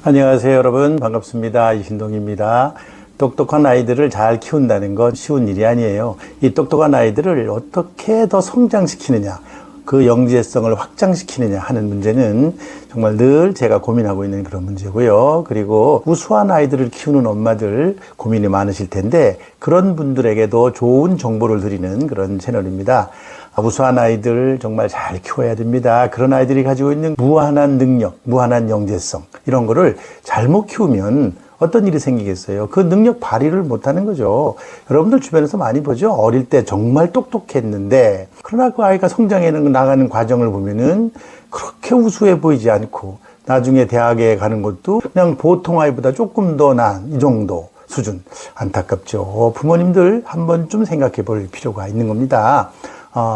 안녕하세요, 여러분. 반갑습니다. 이신동입니다. 똑똑한 아이들을 잘 키운다는 건 쉬운 일이 아니에요. 이 똑똑한 아이들을 어떻게 더 성장시키느냐, 그 영재성을 확장시키느냐 하는 문제는 정말 늘 제가 고민하고 있는 그런 문제고요. 그리고 우수한 아이들을 키우는 엄마들 고민이 많으실 텐데 그런 분들에게도 좋은 정보를 드리는 그런 채널입니다. 우수한 아이들 정말 잘 키워야 됩니다. 그런 아이들이 가지고 있는 무한한 능력, 무한한 영재성, 이런 거를 잘못 키우면 어떤 일이 생기겠어요? 그 능력 발휘를 못하는 거죠. 여러분들 주변에서 많이 보죠? 어릴 때 정말 똑똑했는데 그러나 그 아이가 성장해 나가는 과정을 보면은 그렇게 우수해 보이지 않고 나중에 대학에 가는 것도 그냥 보통 아이보다 조금 더 나은 이 정도 수준. 안타깝죠. 부모님들 한 번쯤 생각해 볼 필요가 있는 겁니다.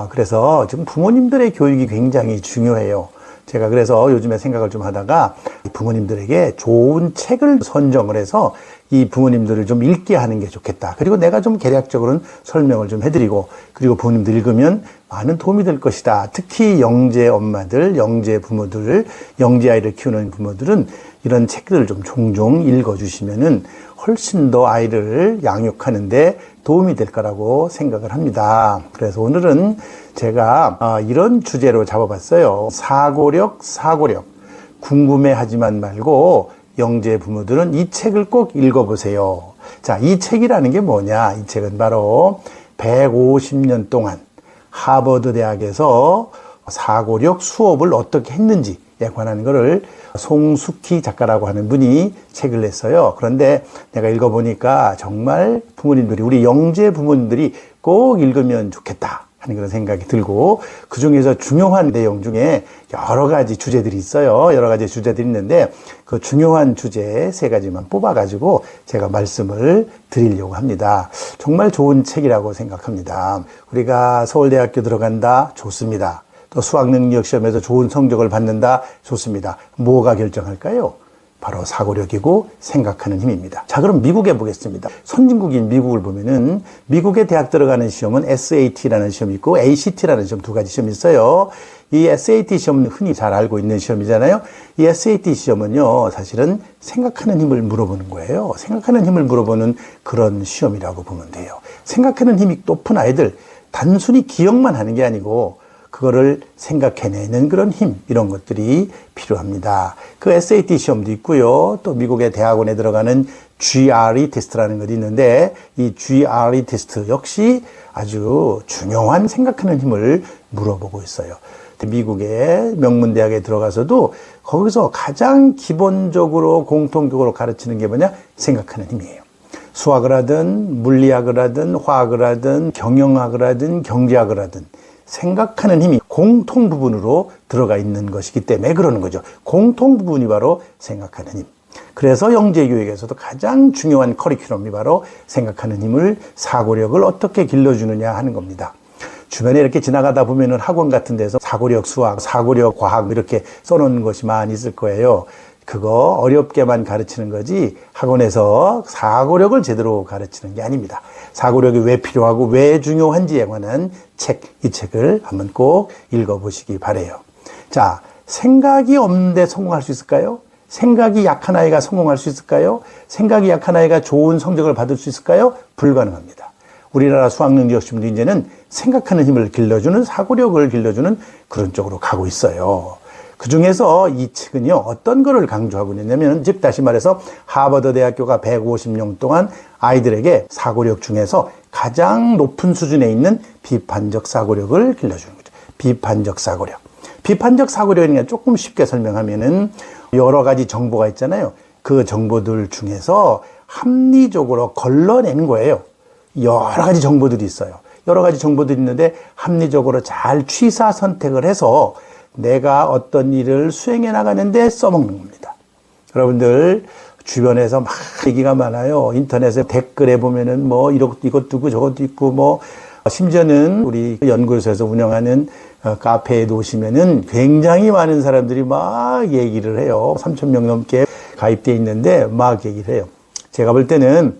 그래서 지금 부모님들의 교육이 굉장히 중요해요. 제가 그래서 요즘에 생각을 좀 하다가 부모님들에게 좋은 책을 선정을 해서 이 부모님들을 좀 읽게 하는 게 좋겠다. 그리고 내가 좀 개략적으로는 설명을 좀 해드리고, 그리고 부모님들 읽으면 많은 도움이 될 것이다. 특히 영재 엄마들, 영재 부모들, 영재 아이를 키우는 부모들은 이런 책들을 좀 종종 읽어주시면은 훨씬 더 아이를 양육하는데 도움이 될 거라고 생각을 합니다. 그래서 오늘은 제가 이런 주제로 잡아봤어요. 사고력. 궁금해하지만 말고 영재 부모들은 이 책을 꼭 읽어보세요. 자, 이 책이라는 게 뭐냐? 이 책은 바로 150년 동안 하버드 대학에서 사고력 수업을 어떻게 했는지에 관한 거를 송숙희 작가라고 하는 분이 책을 냈어요. 그런데 내가 읽어보니까 정말 부모님들이, 우리 영재 부모님들이 꼭 읽으면 좋겠다 하는 그런 생각이 들고, 그 중에서 중요한 내용 중에 여러 가지 주제들이 있어요. 여러 가지 주제들이 있는데 그 중요한 주제 3가지만 뽑아가지고 제가 말씀을 드리려고 합니다. 정말 좋은 책이라고 생각합니다. 우리가 서울대학교 들어간다? 좋습니다. 또 수학능력시험에서 좋은 성적을 받는다? 좋습니다. 뭐가 결정할까요? 바로 사고력이고 생각하는 힘입니다. 자, 그럼 미국에 보겠습니다. 선진국인 미국을 보면은 미국의 대학 들어가는 시험은 SAT라는 시험이 있고 ACT라는 시험, 2가지 시험이 있어요. 이 SAT 시험은 흔히 잘 알고 있는 시험이잖아요. 이 SAT 시험은요, 사실은 생각하는 힘을 물어보는 거예요. 생각하는 힘을 물어보는 그런 시험이라고 보면 돼요. 생각하는 힘이 높은 아이들, 단순히 기억만 하는 게 아니고 그거를 생각해내는 그런 힘, 이런 것들이 필요합니다. 그 SAT 시험도 있고요. 또 미국의 대학원에 들어가는 GRE 테스트라는 것이 있는데 이 GRE 테스트 역시 아주 중요한 생각하는 힘을 물어보고 있어요. 미국의 명문대학에 들어가서도 거기서 가장 기본적으로 공통적으로 가르치는 게 뭐냐? 생각하는 힘이에요. 수학을 하든 물리학을 하든 화학을 하든 경영학을 하든 경제학을 하든 생각하는 힘이 공통 부분으로 들어가 있는 것이기 때문에 그러는 거죠. 공통 부분이 바로 생각하는 힘. 그래서 영재교육에서도 가장 중요한 커리큘럼이 바로 생각하는 힘을, 사고력을 어떻게 길러주느냐 하는 겁니다. 주변에 이렇게 지나가다 보면은 학원 같은 데서 사고력 수학, 사고력 과학 이렇게 써놓은 것이 많이 있을 거예요. 그거 어렵게만 가르치는 거지 학원에서 사고력을 제대로 가르치는 게 아닙니다. 사고력이 왜 필요하고 왜 중요한지에 관한 책, 이 책을 한번 꼭 읽어보시기 바라요. 자, 생각이 없는데 성공할 수 있을까요? 생각이 약한 아이가 성공할 수 있을까요? 생각이 약한 아이가 좋은 성적을 받을 수 있을까요? 불가능합니다. 우리나라 수학능력시험도 이제는 생각하는 힘을 길러주는, 사고력을 길러주는 그런 쪽으로 가고 있어요. 그 중에서 이 책은요, 어떤 거를 강조하고 있냐면, 즉, 다시 말해서 하버드 대학교가 150년 동안 아이들에게 사고력 중에서 가장 높은 수준에 있는 비판적 사고력을 길러주는 거죠. 비판적 사고력. 비판적 사고력이니까 조금 쉽게 설명하면은 여러 가지 정보가 있잖아요. 그 정보들 중에서 합리적으로 걸러낸 거예요. 여러 가지 정보들이 있어요. 여러 가지 정보들이 있는데 합리적으로 잘 취사 선택을 해서 내가 어떤 일을 수행해 나가는데 써먹는 겁니다. 여러분들 주변에서 막 얘기가 많아요. 인터넷에 댓글에 보면은 뭐 이것도 있고 저것도 있고 뭐 심지어는 우리 연구소에서 운영하는 카페에 놓으시면은 굉장히 많은 사람들이 막 얘기를 해요. 3,000명 넘게 가입되어 있는데 막 얘기를 해요. 제가 볼 때는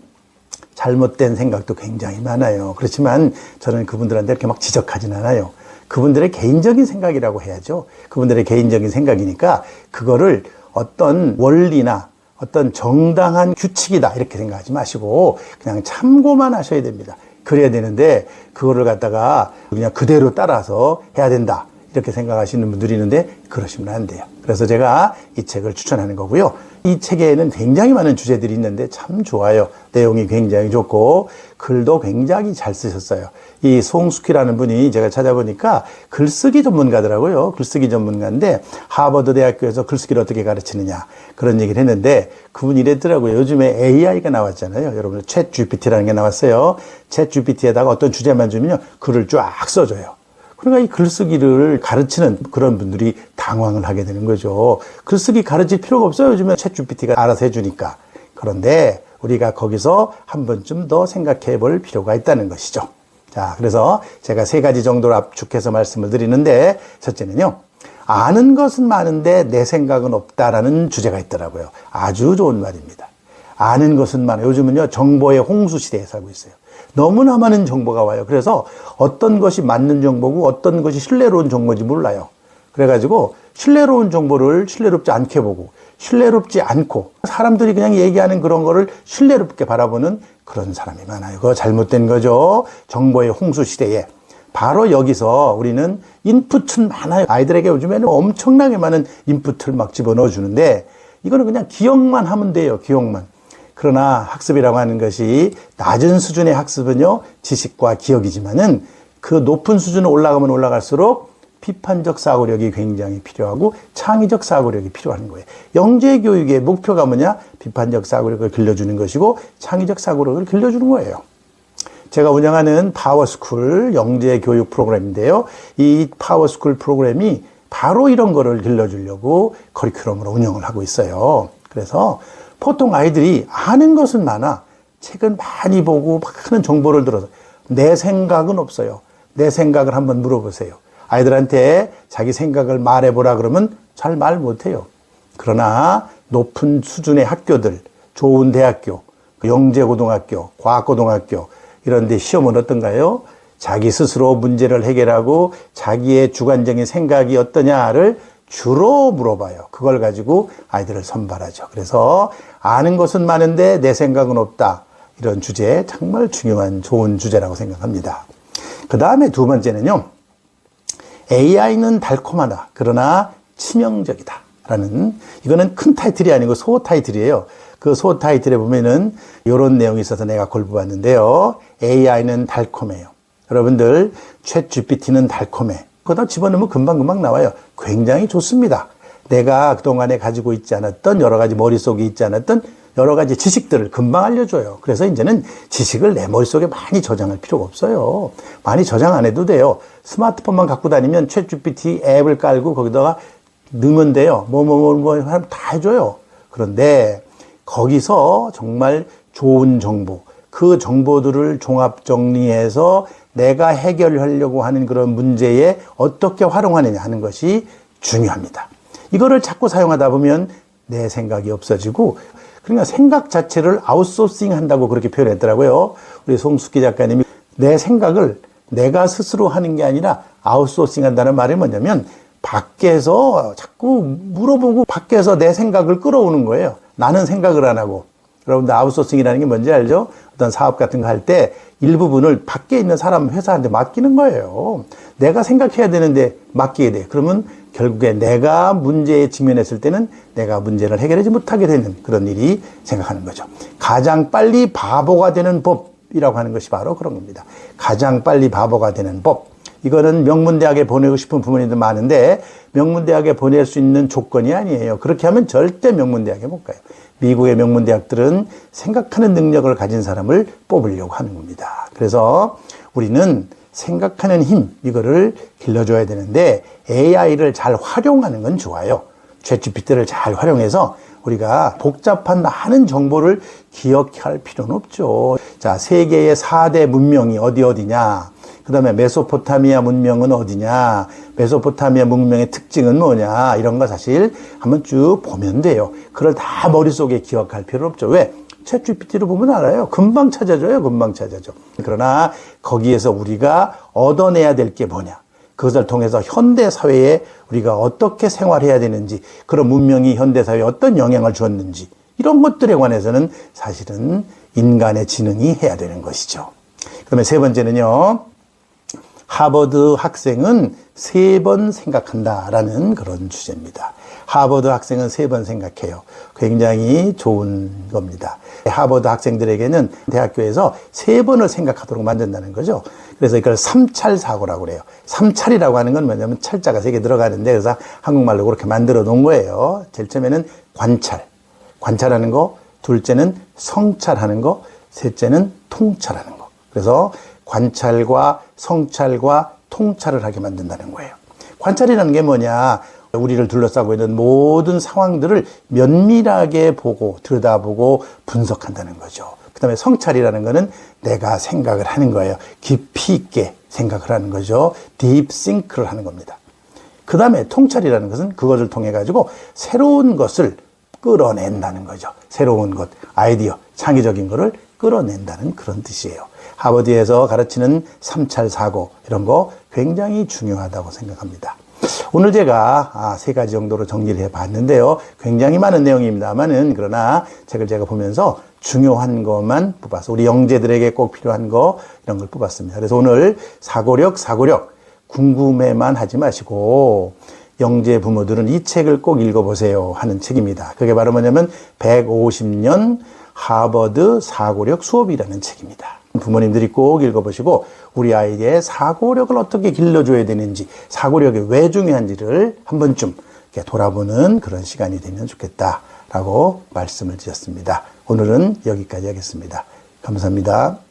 잘못된 생각도 굉장히 많아요. 그렇지만 저는 그분들한테 이렇게 막 지적하진 않아요. 그분들의 개인적인 생각이라고 해야죠. 그분들의 개인적인 생각이니까 그거를 어떤 원리나 어떤 정당한 규칙이다 이렇게 생각하지 마시고 그냥 참고만 하셔야 됩니다. 그래야 되는데 그거를 갖다가 그냥 그대로 따라서 해야 된다 이렇게 생각하시는 분들이 있는데 그러시면 안 돼요. 그래서 제가 이 책을 추천하는 거고요. 이 책에는 굉장히 많은 주제들이 있는데 참 좋아요. 내용이 굉장히 좋고 글도 굉장히 잘 쓰셨어요. 이 송숙희라는 분이 제가 찾아보니까 글쓰기 전문가더라고요. 글쓰기 전문가인데 하버드 대학교에서 글쓰기를 어떻게 가르치느냐 그런 얘기를 했는데 그분이 이랬더라고요. 요즘에 AI가 나왔잖아요. 여러분 챗 GPT라는 게 나왔어요. 챗 GPT에다가 어떤 주제만 주면요 글을 쫙 써줘요. 그러니까 이 글쓰기를 가르치는 그런 분들이 당황을 하게 되는 거죠. 글쓰기 가르칠 필요가 없어요. 요즘에 챗 GPT가 알아서 해주니까. 그런데 우리가 거기서 한 번쯤 더 생각해 볼 필요가 있다는 것이죠. 자, 그래서 제가 3가지 정도로 압축해서 말씀을 드리는데 첫째는요. 아는 것은 많은데 내 생각은 없다라는 주제가 있더라고요. 아주 좋은 말입니다. 아는 것은 많아요. 요즘은요. 정보의 홍수 시대에 살고 있어요. 너무나 많은 정보가 와요. 그래서 어떤 것이 맞는 정보고 어떤 것이 신뢰로운 정보인지 몰라요. 그래가지고 신뢰로운 정보를 신뢰롭지 않게 보고 신뢰롭지 않고 사람들이 그냥 얘기하는 그런 거를 신뢰롭게 바라보는 그런 사람이 많아요. 그거 잘못된 거죠. 정보의 홍수 시대에. 바로 여기서 우리는 인풋은 많아요. 아이들에게 요즘에는 엄청나게 많은 인풋을 막 집어넣어 주는데 이거는 그냥 기억만 하면 돼요. 기억만. 그러나 학습이라고 하는 것이 낮은 수준의 학습은요, 지식과 기억이지만은 그 높은 수준으로 올라가면 올라갈수록 비판적 사고력이 굉장히 필요하고 창의적 사고력이 필요한 거예요. 영재교육의 목표가 뭐냐? 비판적 사고력을 길러주는 것이고 창의적 사고력을 길러주는 거예요. 제가 운영하는 파워스쿨 영재교육 프로그램인데요. 이 파워스쿨 프로그램이 바로 이런 거를 길러주려고 커리큘럼으로 운영을 하고 있어요. 그래서 보통 아이들이 아는 것은 많아. 책은 많이 보고 많은 정보를 들어서 내 생각은 없어요. 내 생각을 한번 물어보세요. 아이들한테 자기 생각을 말해보라 그러면 잘 말 못해요. 그러나 높은 수준의 학교들, 좋은 대학교, 영재고등학교, 과학고등학교 이런 데 시험은 어떤가요? 자기 스스로 문제를 해결하고 자기의 주관적인 생각이 어떠냐를 주로 물어봐요. 그걸 가지고 아이들을 선발하죠. 그래서 아는 것은 많은데 내 생각은 없다. 이런 주제 정말 중요한 좋은 주제라고 생각합니다. 그 다음에 2번째는요. AI는 달콤하다. 그러나 치명적이다. 라는 이거는 큰 타이틀이 아니고 소 타이틀이에요. 그 소 타이틀에 보면은 이런 내용이 있어서 내가 골라봤는데요. AI는 달콤해요. 여러분들 챗 GPT는 달콤해. 거기다 집어넣으면 금방금방 나와요. 굉장히 좋습니다. 내가 그동안에 가지고 있지 않았던 여러 가지 머릿속에 있지 않았던 여러 가지 지식들을 금방 알려줘요. 그래서 이제는 지식을 내 머릿속에 많이 저장할 필요가 없어요. 많이 저장 안 해도 돼요. 스마트폰만 갖고 다니면 챗 GPT 앱을 깔고 거기다가 넣으면 돼요. 하면 다 해줘요. 그런데 거기서 정말 좋은 정보, 그 정보들을 종합 정리해서 내가 해결하려고 하는 그런 문제에 어떻게 활용하느냐 하는 것이 중요합니다. 이거를 자꾸 사용하다 보면 내 생각이 없어지고 그러니까 생각 자체를 아웃소싱 한다고 그렇게 표현했더라고요. 우리 송숙희 작가님이 내 생각을 내가 스스로 하는 게 아니라 아웃소싱 한다는 말이 뭐냐면 밖에서 자꾸 물어보고 밖에서 내 생각을 끌어오는 거예요. 나는 생각을 안 하고. 여러분들 아웃소싱이라는 게 뭔지 알죠? 어떤 사업 같은 거 할 때 일부분을 밖에 있는 사람 회사한테 맡기는 거예요. 내가 생각해야 되는데 맡기게 돼. 그러면 결국에 내가 문제에 직면했을 때는 내가 문제를 해결하지 못하게 되는 그런 일이 생각하는 거죠. 가장 빨리 바보가 되는 법이라고 하는 것이 바로 그런 겁니다. 가장 빨리 바보가 되는 법. 이거는 명문대학에 보내고 싶은 부모님들 많은데 명문대학에 보낼 수 있는 조건이 아니에요. 그렇게 하면 절대 명문대학에 못 가요. 미국의 명문대학들은 생각하는 능력을 가진 사람을 뽑으려고 하는 겁니다. 그래서 우리는 생각하는 힘, 이거를 길러줘야 되는데 AI를 잘 활용하는 건 좋아요. 챗GPT를 잘 활용해서 우리가 복잡한 많은 정보를 기억할 필요는 없죠. 자, 세계의 4대 문명이 어디냐? 그 다음에 메소포타미아 문명은 어디냐, 메소포타미아 문명의 특징은 뭐냐, 이런 거 사실 한번 쭉 보면 돼요. 그걸 다 머릿속에 기억할 필요 없죠. 왜? 챗 GPT를 보면 알아요. 금방 찾아줘요. 금방 찾아줘. 그러나 거기에서 우리가 얻어내야 될 게 뭐냐. 그것을 통해서 현대사회에 우리가 어떻게 생활해야 되는지, 그런 문명이 현대사회에 어떤 영향을 주었는지, 이런 것들에 관해서는 사실은 인간의 지능이 해야 되는 것이죠. 그러면 세 번째는요. 하버드 학생은 3번 생각한다라는 그런 주제입니다. 하버드 학생은 3번 생각해요. 굉장히 좋은 겁니다. 하버드 학생들에게는 대학교에서 3번을 생각하도록 만든다는 거죠. 그래서 이걸 3찰 사고라고 그래요. 3찰이라고 하는 건 뭐냐면 찰자가 3개 들어가는데 그래서 한국말로 그렇게 만들어 놓은 거예요. 제일 처음에는 관찰하는 거, 둘째는 성찰하는 거, 셋째는 통찰하는 거. 그래서 관찰과 성찰과 통찰을 하게 만든다는 거예요. 관찰이라는 게 뭐냐? 우리를 둘러싸고 있는 모든 상황들을 면밀하게 보고 들여다보고 분석한다는 거죠. 그 다음에 성찰이라는 거는 내가 생각을 하는 거예요. 깊이 있게 생각을 하는 거죠. deep think를 하는 겁니다. 그 다음에 통찰이라는 것은 그것을 통해 가지고 새로운 것을 끌어낸다는 거죠. 새로운 것, 아이디어, 창의적인 것을 끌어낸다는 그런 뜻이에요. 하버드에서 가르치는 3찰 사고 이런 거 굉장히 중요하다고 생각합니다. 오늘 제가 3가지 정도로 정리를 해봤는데요. 굉장히 많은 내용입니다만은 그러나 책을 제가 보면서 중요한 것만 뽑아서 우리 영재들에게 꼭 필요한 거 이런 걸 뽑았습니다. 그래서 오늘 사고력 궁금해만 하지 마시고 영재 부모들은 이 책을 꼭 읽어보세요 하는 책입니다. 그게 바로 뭐냐면 150년 하버드 사고력 수업이라는 책입니다. 부모님들이 꼭 읽어보시고 우리 아이의 사고력을 어떻게 길러줘야 되는지, 사고력이 왜 중요한지를 한 번쯤 돌아보는 그런 시간이 되면 좋겠다라고 말씀을 드렸습니다. 오늘은 여기까지 하겠습니다. 감사합니다.